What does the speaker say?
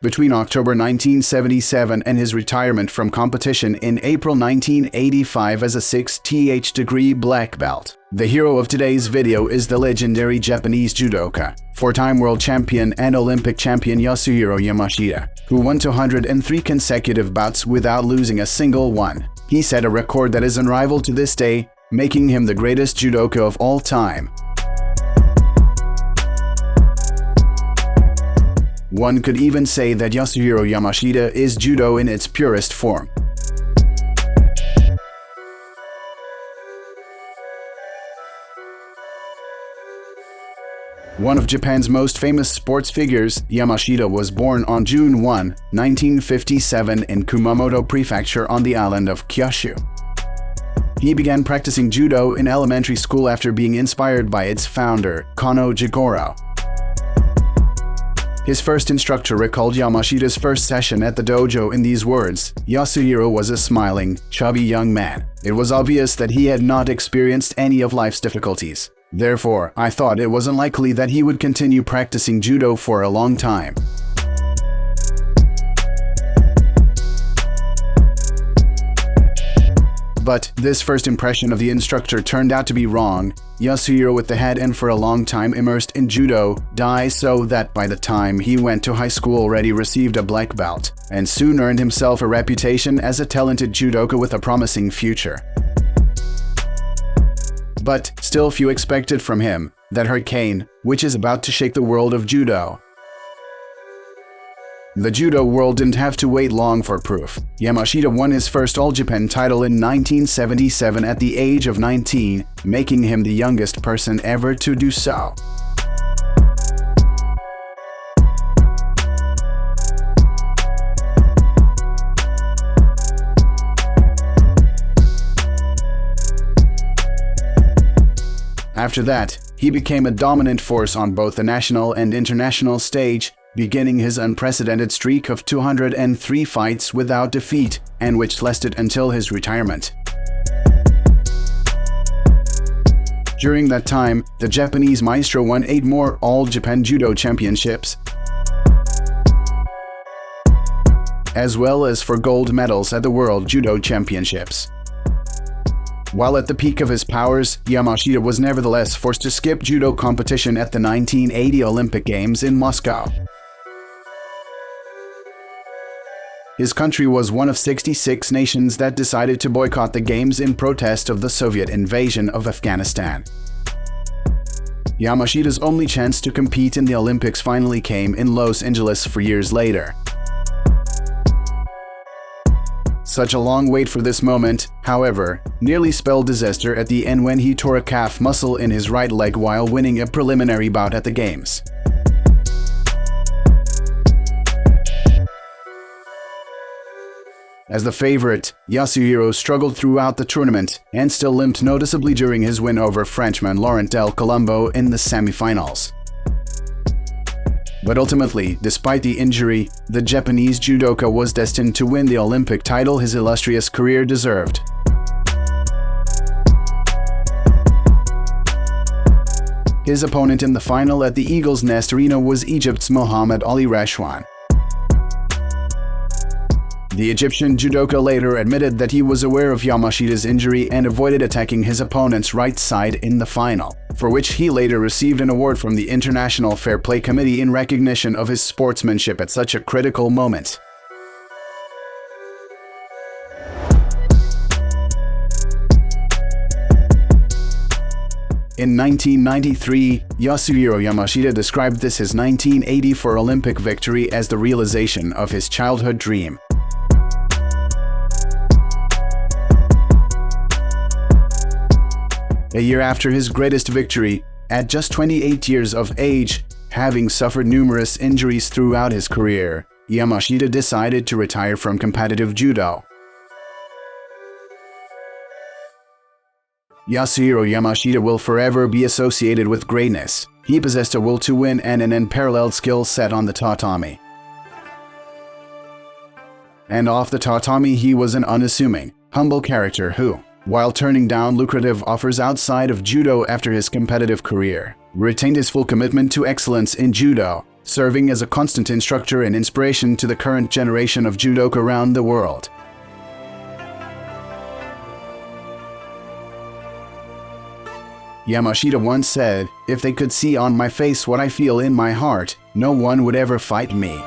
Between October 1977 and his retirement from competition in April 1985 as a 6th degree black belt. The hero of today's video is the legendary Japanese judoka, four-time world champion and Olympic champion Yasuhiro Yamashita, who won 203 consecutive bouts without losing a single one. He set a record that is unrivaled to this day, making him the greatest judoka of all time. One could even say that Yasuhiro Yamashita is judo in its purest form. One of Japan's most famous sports figures, Yamashita was born on June 1, 1957 in Kumamoto Prefecture on the island of Kyushu. He began practicing judo in elementary school after being inspired by its founder, Kano Jigoro. His first instructor recalled Yamashita's first session at the dojo in these words: "Yasuhiro was a smiling, chubby young man. It was obvious that he had not experienced any of life's difficulties. Therefore, I thought it was unlikely that he would continue practicing judo for a long time." But this first impression of the instructor turned out to be wrong. Yasuhiro, with the head and for a long time immersed in judo, died so that by the time he went to high school already received a black belt, and soon earned himself a reputation as a talented judoka with a promising future. But still few expected from him that hurricane, which is about to shake the world of judo. The judo world didn't have to wait long for proof. Yamashita won his first All-Japan title in 1977 at the age of 19, making him the youngest person ever to do so. After that, he became a dominant force on both the national and international stage, beginning his unprecedented streak of 203 fights without defeat, and which lasted until his retirement. During that time, the Japanese maestro won 8 more All-Japan Judo Championships, as well as 4 gold medals at the World Judo Championships. While at the peak of his powers, Yamashita was nevertheless forced to skip judo competition at the 1980 Olympic Games in Moscow. His country was one of 66 nations that decided to boycott the Games in protest of the Soviet invasion of Afghanistan. Yamashita's only chance to compete in the Olympics finally came in Los Angeles 4 years later. Such a long wait for this moment, however, nearly spelled disaster at the end when he tore a calf muscle in his right leg while winning a preliminary bout at the Games. As the favorite, Yasuhiro struggled throughout the tournament and still limped noticeably during his win over Frenchman Laurent Del Colombo in the semifinals. But ultimately, despite the injury, the Japanese judoka was destined to win the Olympic title his illustrious career deserved. His opponent in the final at the Eagle's Nest Arena was Egypt's Mohamed Ali Rashwan. The Egyptian judoka later admitted that he was aware of Yamashita's injury and avoided attacking his opponent's right side in the final, for which he later received an award from the International Fair Play Committee in recognition of his sportsmanship at such a critical moment. In 1993, Yasuhiro Yamashita described this his 1984 Olympic victory as the realization of his childhood dream. A year after his greatest victory, at just 28 years of age, having suffered numerous injuries throughout his career, Yamashita decided to retire from competitive judo. Yasuhiro Yamashita will forever be associated with greatness. He possessed a will to win and an unparalleled skill set on the tatami. And off the tatami, he was an unassuming, humble character who, while turning down lucrative offers outside of judo after his competitive career, retained his full commitment to excellence in judo, serving as a constant instructor and inspiration to the current generation of judoka around the world. Yamashita once said, "If they could see on my face what I feel in my heart, no one would ever fight me."